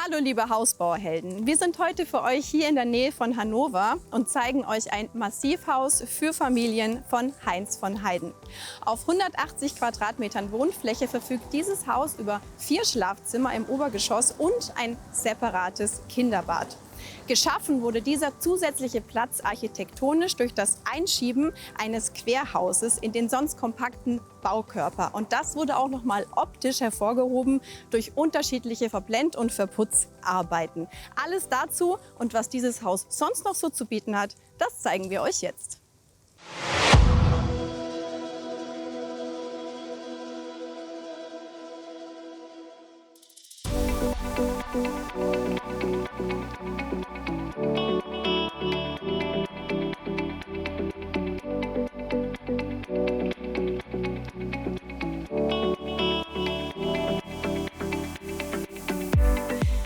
Hallo liebe Hausbauhelden, wir sind heute für euch hier in der Nähe von Hannover und zeigen euch ein Massivhaus für Familien von Heinz von Heiden. Auf 180 Quadratmetern Wohnfläche verfügt dieses Haus über 4 Schlafzimmer im Obergeschoss und ein separates Kinderbad. Geschaffen wurde dieser zusätzliche Platz architektonisch durch das Einschieben eines Querhauses in den sonst kompakten Baukörper. Und das wurde auch noch mal optisch hervorgehoben durch unterschiedliche Verblend- und Verputzarbeiten. Alles dazu und was dieses Haus sonst noch so zu bieten hat, das zeigen wir euch jetzt.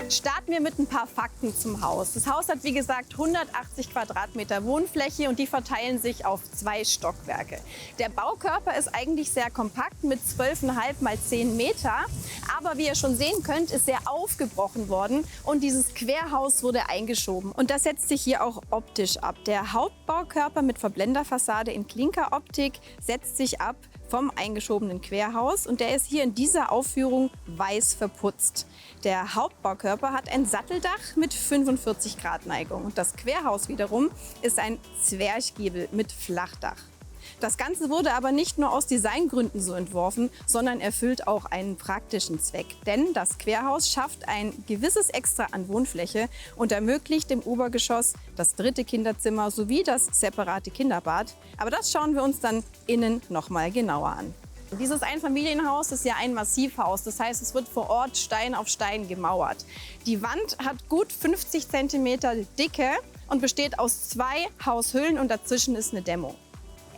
Starten wir mit ein paar Fakten zum Haus. Das Haus hat wie gesagt 180 Quadratmeter Wohnfläche und die verteilen sich auf 2 Stockwerke. Der Baukörper ist eigentlich sehr kompakt mit 12,5 mal 10 Meter, aber wie ihr schon sehen könnt, ist er aufgebrochen worden und dieses Querhaus wurde eingeschoben. Und das setzt sich hier auch optisch ab. Der Hauptbaukörper mit Verblenderfassade in Klinkeroptik setzt sich ab vom eingeschobenen Querhaus und der ist hier in dieser Aufführung weiß verputzt. Der Hauptbaukörper hat ein Satteldach mit 45 Grad Neigung und das Querhaus wiederum ist ein Zwerchgiebel mit Flachdach. Das Ganze wurde aber nicht nur aus Designgründen so entworfen, sondern erfüllt auch einen praktischen Zweck. Denn das Querhaus schafft ein gewisses Extra an Wohnfläche und ermöglicht im Obergeschoss das 3. Kinderzimmer sowie das separate Kinderbad. Aber das schauen wir uns dann innen noch mal genauer an. Dieses Einfamilienhaus ist ja ein Massivhaus, das heißt, es wird vor Ort Stein auf Stein gemauert. Die Wand hat gut 50 cm Dicke und besteht aus 2 Haushüllen und dazwischen ist eine Dämmung.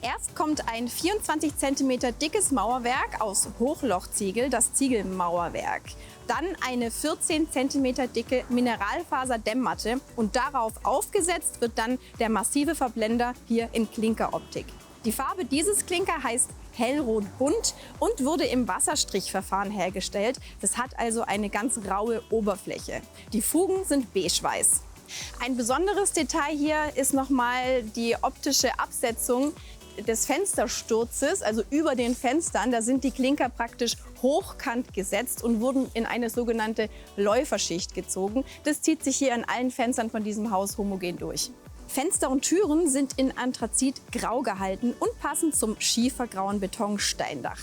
Erst kommt ein 24 cm dickes Mauerwerk aus Hochlochziegel, das Ziegelmauerwerk. Dann eine 14 cm dicke Mineralfaserdämmmatte und darauf aufgesetzt wird dann der massive Verblender hier in Klinkeroptik. Die Farbe dieses Klinker heißt hellrot-bunt und wurde im Wasserstrichverfahren hergestellt. Das hat also eine ganz raue Oberfläche. Die Fugen sind beige-weiß. Ein besonderes Detail hier ist nochmal die optische Absetzung des Fenstersturzes, also über den Fenstern. Da sind die Klinker praktisch hochkant gesetzt und wurden in eine sogenannte Läuferschicht gezogen. Das zieht sich hier an allen Fenstern von diesem Haus homogen durch. Fenster und Türen sind in Anthrazit grau gehalten und passen zum schiefergrauen Betonsteindach.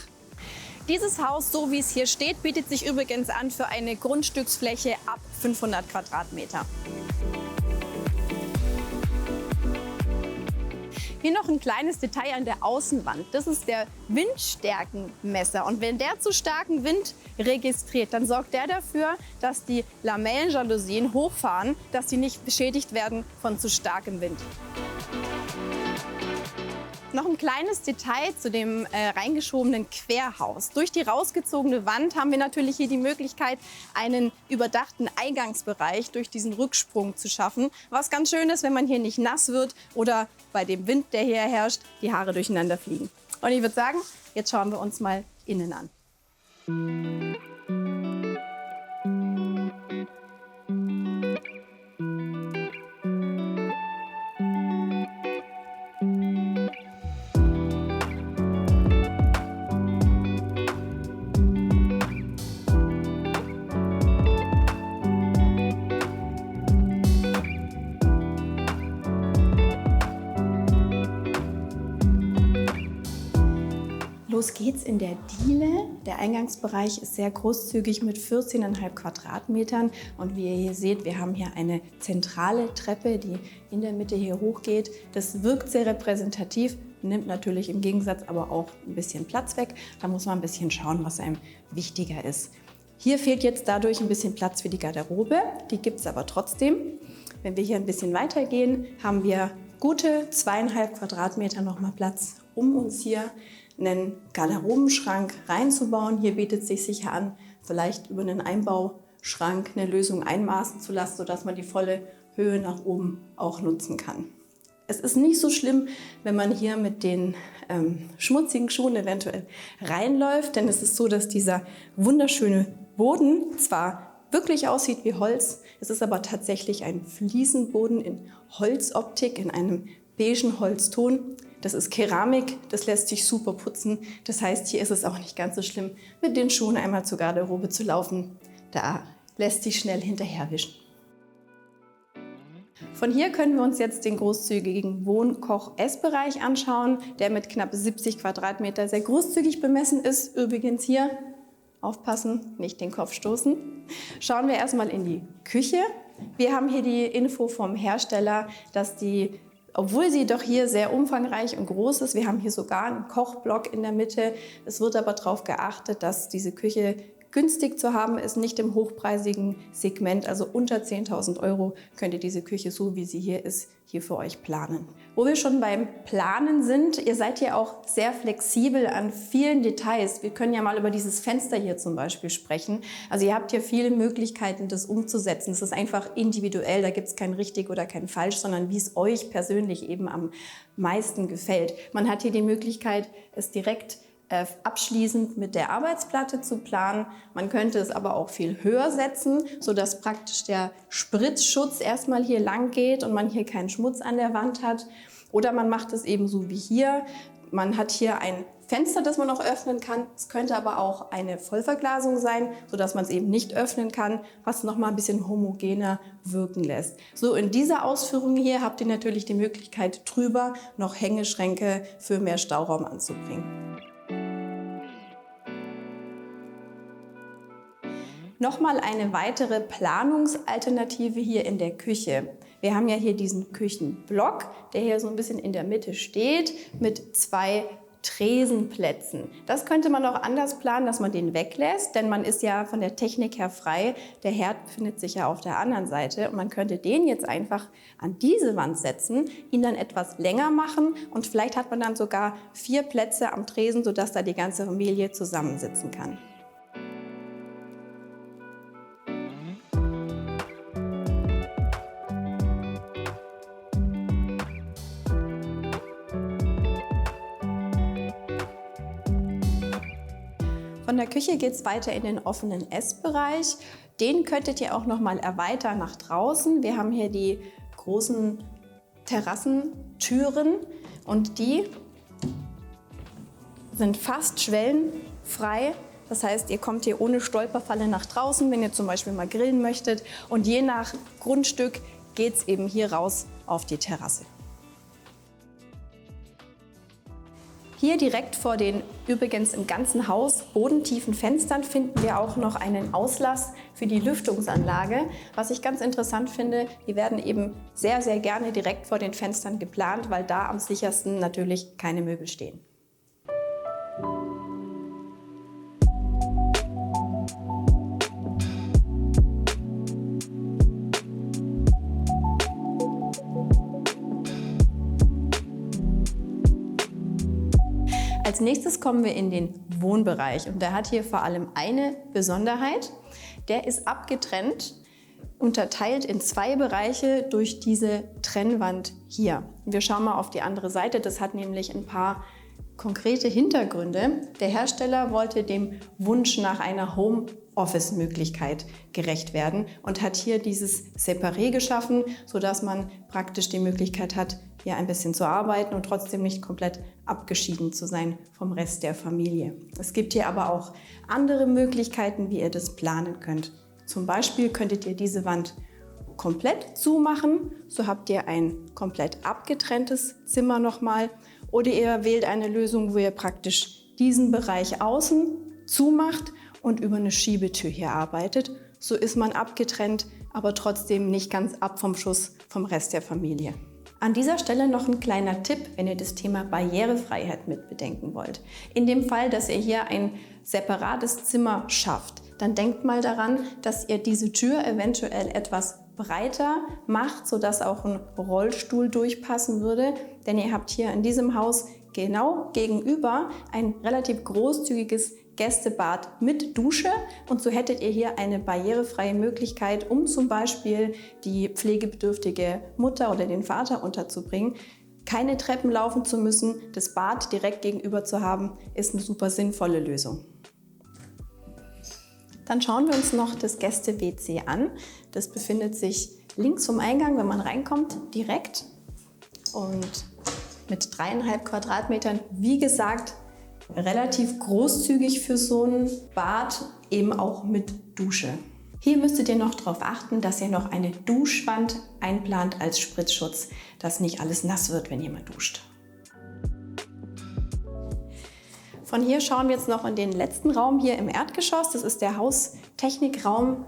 Dieses Haus, so wie es hier steht, bietet sich übrigens an für eine Grundstücksfläche ab 500 Quadratmeter. Hier noch ein kleines Detail an der Außenwand. Das ist der Windstärkenmesser. Und wenn der zu starken Wind registriert, dann sorgt der dafür, dass die Lamellenjalousien hochfahren, dass sie nicht beschädigt werden von zu starkem Wind. Noch ein kleines Detail zu dem reingeschobenen Querhaus. Durch die rausgezogene Wand haben wir natürlich hier die Möglichkeit, einen überdachten Eingangsbereich durch diesen Rücksprung zu schaffen. Was ganz schön ist, wenn man hier nicht nass wird oder bei dem Wind, der hier herrscht, die Haare durcheinander fliegen. Und ich würde sagen, jetzt schauen wir uns mal innen an. Los geht's in der Diele. Der Eingangsbereich ist sehr großzügig mit 14,5 Quadratmetern. Und wie ihr hier seht, wir haben hier eine zentrale Treppe, die in der Mitte hier hochgeht. Das wirkt sehr repräsentativ, nimmt natürlich im Gegensatz aber auch ein bisschen Platz weg. Da muss man ein bisschen schauen, was einem wichtiger ist. Hier fehlt jetzt dadurch ein bisschen Platz für die Garderobe. Die gibt es aber trotzdem. Wenn wir hier ein bisschen weiter gehen, haben wir gute 2,5 Quadratmeter nochmal Platz, um uns hier einen Garderobenschrank reinzubauen. Hier bietet es sich sicher an, vielleicht über einen Einbauschrank eine Lösung einmaßen zu lassen, sodass man die volle Höhe nach oben auch nutzen kann. Es ist nicht so schlimm, wenn man hier mit den schmutzigen Schuhen eventuell reinläuft, denn es ist so, dass dieser wunderschöne Boden zwar wirklich aussieht wie Holz. Es ist aber tatsächlich ein Fliesenboden in Holzoptik, in einem beigen Holzton. Das ist Keramik, das lässt sich super putzen. Das heißt, hier ist es auch nicht ganz so schlimm, mit den Schuhen einmal zur Garderobe zu laufen. Da lässt sich schnell hinterherwischen. Von hier können wir uns jetzt den großzügigen Wohn-Koch-Essbereich anschauen, der mit knapp 70 Quadratmeter sehr großzügig bemessen ist. Übrigens hier, aufpassen, nicht den Kopf stoßen. Schauen wir erstmal in die Küche. Wir haben hier die Info vom Hersteller, dass die, obwohl sie doch hier sehr umfangreich und groß ist, wir haben hier sogar einen Kochblock in der Mitte. Es wird aber darauf geachtet, dass diese Küche günstig zu haben ist, nicht im hochpreisigen Segment, also unter 10.000 € könnt ihr diese Küche, so wie sie hier ist, hier für euch planen. Wo wir schon beim Planen sind, ihr seid hier auch sehr flexibel an vielen Details. Wir können ja mal über dieses Fenster hier zum Beispiel sprechen. Also ihr habt hier viele Möglichkeiten, das umzusetzen. Es ist einfach individuell, da gibt es kein richtig oder kein falsch, sondern wie es euch persönlich eben am meisten gefällt. Man hat hier die Möglichkeit, es direkt abschließend mit der Arbeitsplatte zu planen. Man könnte es aber auch viel höher setzen, sodass praktisch der Spritzschutz erstmal hier lang geht und man hier keinen Schmutz an der Wand hat. Oder man macht es eben so wie hier. Man hat hier ein Fenster, das man auch öffnen kann. Es könnte aber auch eine Vollverglasung sein, sodass man es eben nicht öffnen kann, was nochmal ein bisschen homogener wirken lässt. So, in dieser Ausführung hier habt ihr natürlich die Möglichkeit, drüber noch Hängeschränke für mehr Stauraum anzubringen. Nochmal eine weitere Planungsalternative hier in der Küche. Wir haben ja hier diesen Küchenblock, der hier so ein bisschen in der Mitte steht, mit 2 Tresenplätzen. Das könnte man auch anders planen, dass man den weglässt, denn man ist ja von der Technik her frei. Der Herd befindet sich ja auf der anderen Seite und man könnte den jetzt einfach an diese Wand setzen, ihn dann etwas länger machen und vielleicht hat man dann sogar 4 Plätze am Tresen, sodass da die ganze Familie zusammensitzen kann. Von der Küche geht es weiter in den offenen Essbereich. Den könntet ihr auch noch mal erweitern nach draußen. Wir haben hier die großen Terrassentüren und die sind fast schwellenfrei. Das heißt, ihr kommt hier ohne Stolperfalle nach draußen, wenn ihr zum Beispiel mal grillen möchtet. Und je nach Grundstück geht es eben hier raus auf die Terrasse. Hier direkt vor den übrigens im ganzen Haus bodentiefen Fenstern finden wir auch noch einen Auslass für die Lüftungsanlage. Was ich ganz interessant finde, die werden eben sehr, sehr gerne direkt vor den Fenstern geplant, weil da am sichersten natürlich keine Möbel stehen. Als nächstes kommen wir in den Wohnbereich und der hat hier vor allem eine Besonderheit. Der ist abgetrennt, unterteilt in 2 Bereiche durch diese Trennwand hier. Wir schauen mal auf die andere Seite, das hat nämlich ein paar konkrete Hintergründe. Der Hersteller wollte dem Wunsch nach einer Homeoffice-Möglichkeit gerecht werden und hat hier dieses Separé geschaffen, sodass man praktisch die Möglichkeit hat, hier ein bisschen zu arbeiten und trotzdem nicht komplett abgeschieden zu sein vom Rest der Familie. Es gibt hier aber auch andere Möglichkeiten, wie ihr das planen könnt. Zum Beispiel könntet ihr diese Wand komplett zumachen, so habt ihr ein komplett abgetrenntes Zimmer nochmal. Oder ihr wählt eine Lösung, wo ihr praktisch diesen Bereich außen zumacht und über eine Schiebetür hier arbeitet. So ist man abgetrennt, aber trotzdem nicht ganz ab vom Schuss vom Rest der Familie. An dieser Stelle noch ein kleiner Tipp, wenn ihr das Thema Barrierefreiheit mit bedenken wollt. In dem Fall, dass ihr hier ein separates Zimmer schafft, dann denkt mal daran, dass ihr diese Tür eventuell etwas breiter macht, sodass auch ein Rollstuhl durchpassen würde. Denn ihr habt hier in diesem Haus genau gegenüber ein relativ großzügiges Gästebad mit Dusche und so hättet ihr hier eine barrierefreie Möglichkeit, um zum Beispiel die pflegebedürftige Mutter oder den Vater unterzubringen. Keine Treppen laufen zu müssen, das Bad direkt gegenüber zu haben, ist eine super sinnvolle Lösung. Dann schauen wir uns noch das Gäste-WC an. Das befindet sich links vom Eingang, wenn man reinkommt, direkt. Und mit 3,5 Quadratmetern, wie gesagt, relativ großzügig für so ein Bad, eben auch mit Dusche. Hier müsstet ihr noch darauf achten, dass ihr noch eine Duschwand einplant als Spritzschutz, dass nicht alles nass wird, wenn jemand duscht. Von hier schauen wir jetzt noch in den letzten Raum hier im Erdgeschoss. Das ist der Haustechnikraum.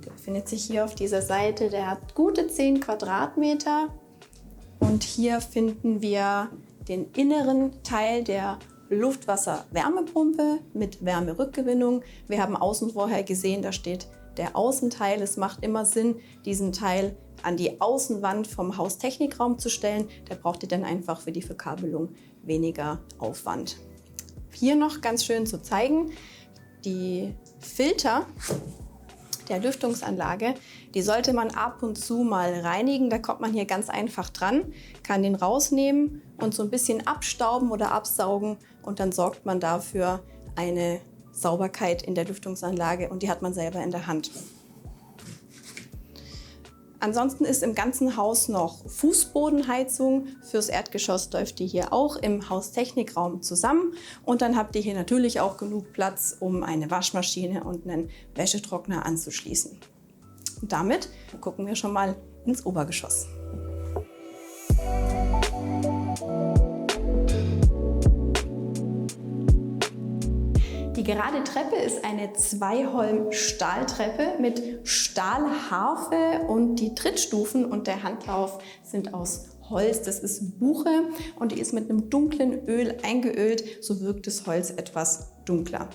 Der befindet sich hier auf dieser Seite. Der hat gute 10 Quadratmeter. Und hier finden wir den inneren Teil der Luftwasser-Wärmepumpe mit Wärmerückgewinnung. Wir haben außen vorher gesehen, da steht der Außenteil. Es macht immer Sinn, diesen Teil an die Außenwand vom Haustechnikraum zu stellen. Da braucht ihr dann einfach für die Verkabelung weniger Aufwand. Hier noch ganz schön zu zeigen, die Filter der Lüftungsanlage, die sollte man ab und zu mal reinigen. Da kommt man hier ganz einfach dran, kann den rausnehmen und so ein bisschen abstauben oder absaugen und dann sorgt man dafür eine Sauberkeit in der Lüftungsanlage und die hat man selber in der Hand. Ansonsten ist im ganzen Haus noch Fußbodenheizung. Fürs Erdgeschoss läuft die hier auch im Haustechnikraum zusammen. Und dann habt ihr hier natürlich auch genug Platz, um eine Waschmaschine und einen Wäschetrockner anzuschließen. Und damit gucken wir schon mal ins Obergeschoss. Die gerade Treppe ist eine Zweiholm-Stahltreppe mit Stahlharfe und die Trittstufen und der Handlauf sind aus Holz. Das ist Buche und die ist mit einem dunklen Öl eingeölt, so wirkt das Holz etwas dunkler.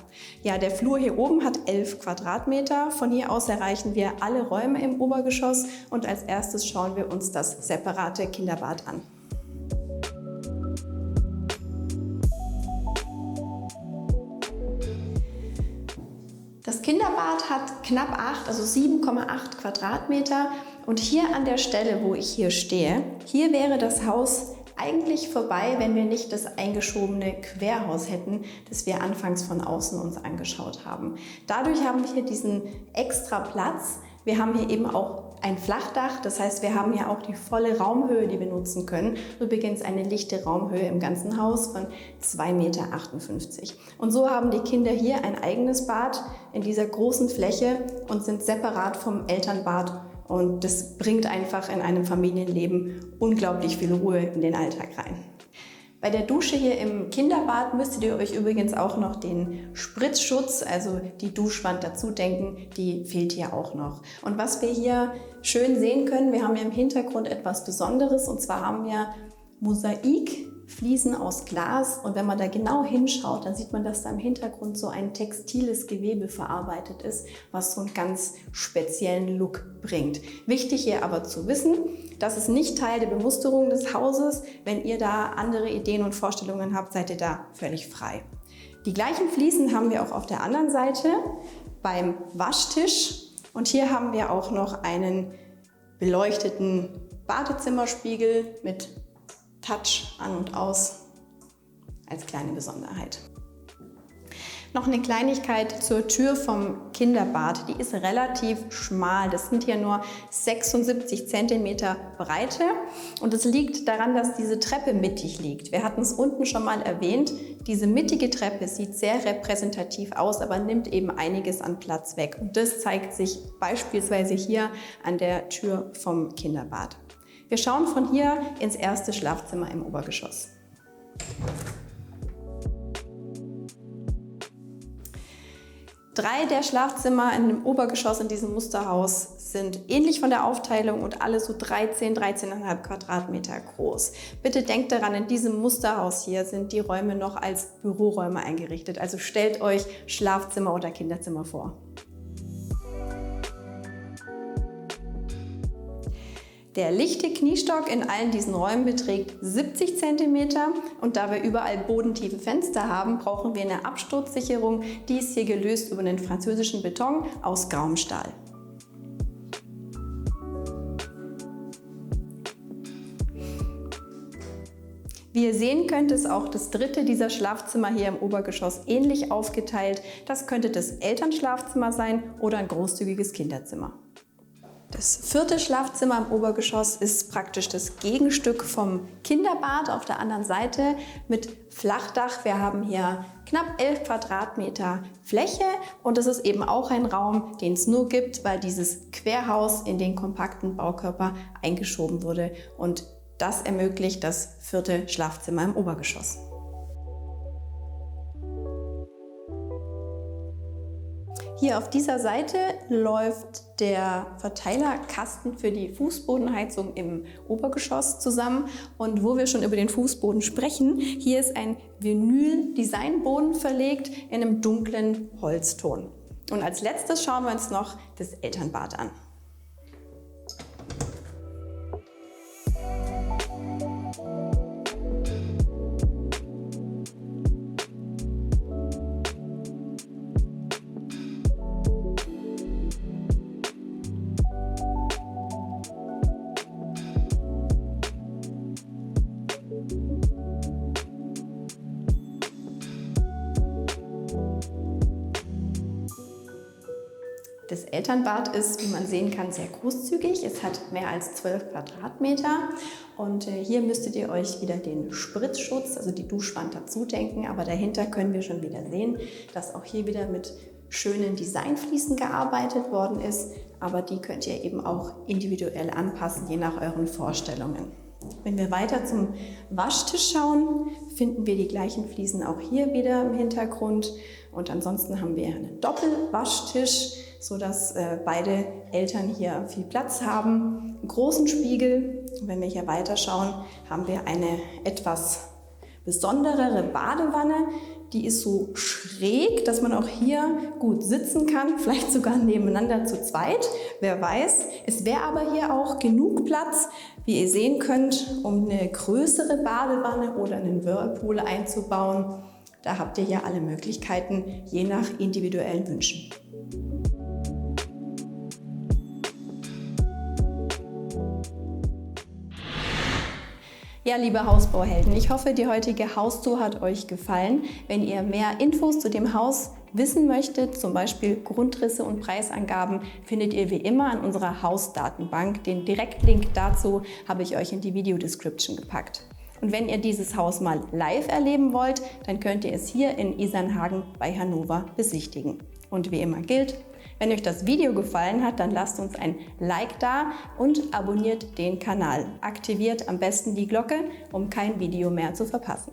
Ja, der Flur hier oben hat 11 Quadratmeter. Von hier aus erreichen wir alle Räume im Obergeschoss und als erstes schauen wir uns das separate Kinderbad an. Das Kinderbad hat knapp 8, also 7,8 Quadratmeter. Und hier an der Stelle, wo ich hier stehe, hier wäre das Haus eigentlich vorbei, wenn wir nicht das eingeschobene Querhaus hätten, das wir anfangs von außen uns angeschaut haben. Dadurch haben wir hier diesen extra Platz. Wir haben hier eben auch ein Flachdach, das heißt, wir haben hier auch die volle Raumhöhe, die wir nutzen können. Übrigens eine lichte Raumhöhe im ganzen Haus von 2,58 Meter. Und so haben die Kinder hier ein eigenes Bad in dieser großen Fläche und sind separat vom Elternbad. Und das bringt einfach in einem Familienleben unglaublich viel Ruhe in den Alltag rein. Bei der Dusche hier im Kinderbad müsstet ihr euch übrigens auch noch den Spritzschutz, also die Duschwand dazu denken, die fehlt hier auch noch. Und was wir hier schön sehen können, wir haben hier im Hintergrund etwas Besonderes und zwar haben wir Mosaikfliesen aus Glas und wenn man da genau hinschaut, dann sieht man, dass da im Hintergrund so ein textiles Gewebe verarbeitet ist, was so einen ganz speziellen Look bringt. Wichtig hier aber zu wissen, das ist nicht Teil der Bemusterung des Hauses. Wenn ihr da andere Ideen und Vorstellungen habt, seid ihr da völlig frei. Die gleichen Fliesen haben wir auch auf der anderen Seite beim Waschtisch. Und hier haben wir auch noch einen beleuchteten Badezimmerspiegel mit Touch an und aus als kleine Besonderheit. Noch eine Kleinigkeit zur Tür vom Kinderbad. Die ist relativ schmal. Das sind hier nur 76 cm Breite. Und es liegt daran, dass diese Treppe mittig liegt. Wir hatten es unten schon mal erwähnt. Diese mittige Treppe sieht sehr repräsentativ aus, aber nimmt eben einiges an Platz weg. Und das zeigt sich beispielsweise hier an der Tür vom Kinderbad. Wir schauen von hier ins erste Schlafzimmer im Obergeschoss. Drei der Schlafzimmer in dem Obergeschoss in diesem Musterhaus sind ähnlich von der Aufteilung und alle so 13,5 Quadratmeter groß. Bitte denkt daran, in diesem Musterhaus hier sind die Räume noch als Büroräume eingerichtet. Also stellt euch Schlafzimmer oder Kinderzimmer vor. Der lichte Kniestock in allen diesen Räumen beträgt 70 cm und da wir überall bodentiefe Fenster haben, brauchen wir eine Absturzsicherung. Die ist hier gelöst über einen französischen Beton aus grauem Stahl. Wie ihr sehen könnt, ist auch das dritte dieser Schlafzimmer hier im Obergeschoss ähnlich aufgeteilt. Das könnte das Elternschlafzimmer sein oder ein großzügiges Kinderzimmer. Das vierte Schlafzimmer im Obergeschoss ist praktisch das Gegenstück vom Kinderbad auf der anderen Seite mit Flachdach. Wir haben hier knapp 11 Quadratmeter Fläche und das ist eben auch ein Raum, den es nur gibt, weil dieses Querhaus in den kompakten Baukörper eingeschoben wurde und das ermöglicht das vierte Schlafzimmer im Obergeschoss. Hier auf dieser Seite läuft der Verteilerkasten für die Fußbodenheizung im Obergeschoss zusammen. Und wo wir schon über den Fußboden sprechen, hier ist ein Vinyl-Designboden verlegt in einem dunklen Holzton. Und als letztes schauen wir uns noch das Elternbad an. Das Elternbad ist, wie man sehen kann, sehr großzügig. Es hat mehr als 12 Quadratmeter und hier müsstet ihr euch wieder den Spritzschutz, also die Duschwand dazu denken. Aber dahinter können wir schon wieder sehen, dass auch hier wieder mit schönen Designfliesen gearbeitet worden ist. Aber die könnt ihr eben auch individuell anpassen, je nach euren Vorstellungen. Wenn wir weiter zum Waschtisch schauen, finden wir die gleichen Fliesen auch hier wieder im Hintergrund. Und ansonsten haben wir einen Doppelwaschtisch, sodass beide Eltern hier viel Platz haben. Einen großen Spiegel. Und wenn wir hier weiter schauen, haben wir eine etwas besonderere Badewanne. Die ist so schräg, dass man auch hier gut sitzen kann, vielleicht sogar nebeneinander zu zweit, wer weiß. Es wäre aber hier auch genug Platz, wie ihr sehen könnt, um eine größere Badewanne oder einen Whirlpool einzubauen. Da habt ihr hier alle Möglichkeiten, je nach individuellen Wünschen. Ja, liebe Hausbauhelden, ich hoffe, die heutige Haustour hat euch gefallen. Wenn ihr mehr Infos zu dem Haus wissen möchtet, zum Beispiel Grundrisse und Preisangaben, findet ihr wie immer an unserer Hausdatenbank. Den Direktlink dazu habe ich euch in die Videodescription gepackt. Und wenn ihr dieses Haus mal live erleben wollt, dann könnt ihr es hier in Isernhagen bei Hannover besichtigen. Und wie immer gilt, wenn euch das Video gefallen hat, dann lasst uns ein Like da und abonniert den Kanal. Aktiviert am besten die Glocke, um kein Video mehr zu verpassen.